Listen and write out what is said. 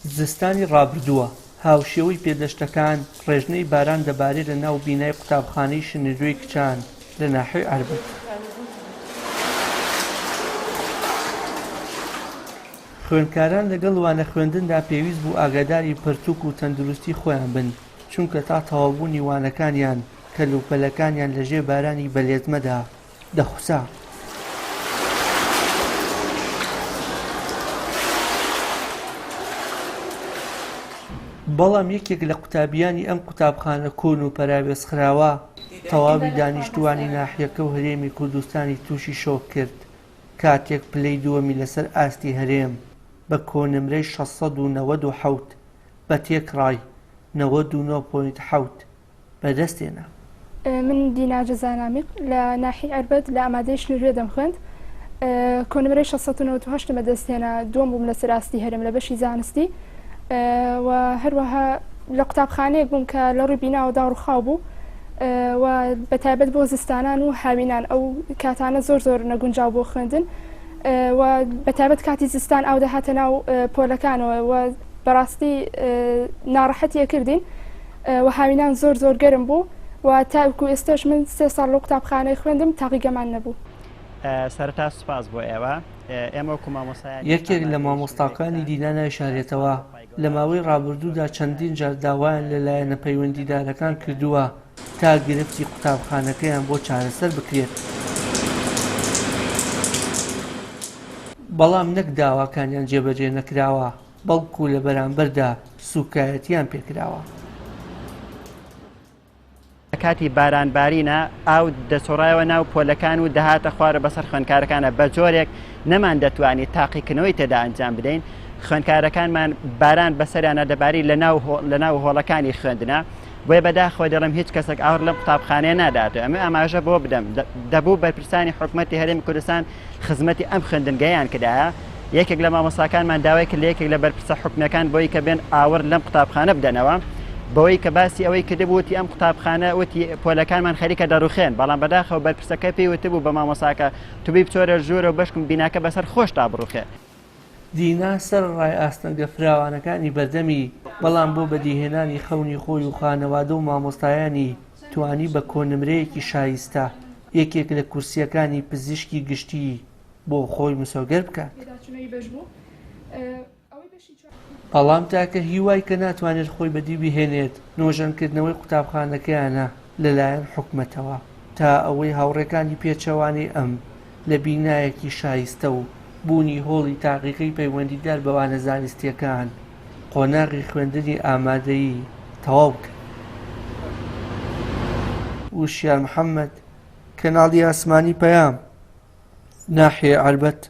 زستانی ڕابردووە هاوشێوەی پێدەشتەکان ڕێژنەی باران دەبارێت لە ناو بینای قوتابخانەی شنوردووی کچان لە ناحیەی عەربەت. خوێندکاران لەگەڵ وانە خوێندندا پێویست بوو ئاگاداری پرتووک و تەندروستی خۆیان بن، چونکە تا تەواوبوونی وانەکانیان کەلوپەلەکانیان لەژێر بارانی بەلێزمەدا دەخوسا. بەڵام یەکێک لە قوتابیانی ئەم قوتابخانە کۆن و پەراوێزخراوە تەواوی دانیشتوانی ناحیەکە و هەرێمی کوردستانی تووشی شۆک کرد کاتێک پلەی دووەمی لەسەر ئاستی هەرێم بە کۆنمرەی 697 بە تێکڕای 99.7 بەدەستێنا. من دینا جەزانامی لە ناحیەی عەربەت لە ئامادەی شنوورێ دەمخوێند. کۆنمرەی 698 بەدەستێنا دووەم بووم لەسەر ئاستی هەرێم لە بەشی زانستی و هەروەها لە قوتابخانەیەک بووم کە لە ڕووی بیناوەدا ڕووخاو بوو و بەتایبەت بۆ زستانان و هاوینان ئەو کاتانە زۆر نەگونجاو بۆ خوێندن و بەتایبەت کاتی زستان ئاو دەهاتە ناو پۆلەکانەوە و بەڕاستی ناڕەحەتیە کردین و هاوینان زۆر گەرم بوو و تاکو ئێستاش من 3 ساڵ لە قوتابخانەی خوێندم تاقیگەمان نەبوو. سەرەتا سوپاس بۆ ئێوە. ئێمە یەکێک لە مامۆستاکانی دینا نایشارێتەوە لە ماوەی ڕابردوودا چەندین جار داوایان لەلایەنە پەیوەندیدارەکان کردووە تا گرفتی قوتابخانەکەیان بۆ چارەسەر بکرێت، بەڵام نەک داواکانیان جێبەجێ نەکراوە بەڵکو لە بەرامبەردا سوکایەتیان پێکراوە. کاتی بارانبارینە ئاو دەسۆڕایەوە ناو پۆلەکان و دەهاتە خوارە بەسەر خوێندکارەکانە بە جۆرێک نەمان دەتوانێت تاقیکردنەوەی تێدا ئەنجام بدەین. خوێندکارەکانمان باران بەسەریانە دەباری لە ناو هۆڵەکانی خوێندنە بۆیە بەداخەوە دەڵێم هیچ کەسێک ئاور لەم قوتابخانەیە ناداتێت. ئەمە ئاماژە بۆ بدەم دەبوو بەرپرسانی حکوومەتی هەرێمی کوردستان خزمەتی ئەم خوێندنگەیان کردایە. یەکێک لە مامۆستاکانمان داوای کرد لە یەکێک لە بەرپرسە حکومەکان بۆی کە بێن ئاور لەم قوتابخانە بدەنەوە بەوەی کە باسی ئەوەی کردبووتی ئەم قوتابخانە وتی پۆلەکانمان خەریکە دەڕوخێن، بەڵام بەداخەوە بەرپرسەکە پێی وتبوو بە مامۆستاکە توبی بچۆرە ژوورە و بەشکم بیناکە بەسەر خۆش تا بڕوخێ. دینا سەر ڕای ئاستەنگە فراوانەکانی بەردەمی، بەڵام بۆ بەدیهێنانی خەونی خۆی و خانەوادە و مامۆستایانی توانی بە کۆنمرەیەکی شایستە یەکێک لە کورسیەکانی پزیشکی گشتی بۆ خۆی مسۆگەر بکات. بەڵام تاکە هیوای کە ناتوانێت خۆی بەدی بهێنێت نۆژەنکردنەوەی قوتابخانەکەیانە لەلایەن حکومەتەوە تا ئەوەی هاوڕێکانی پێچەوانی ئەم لە بینایەکی شایستە و بوونی هۆڵی تاقیقی پەیوەندیدار بەوانە زانستیەکان قۆناغی خوێندنی ئامادەیی تەواو بکەن. وشیار محەممەد، کەناڵی ئاسمانی پەیام، ناحیە عەربەت.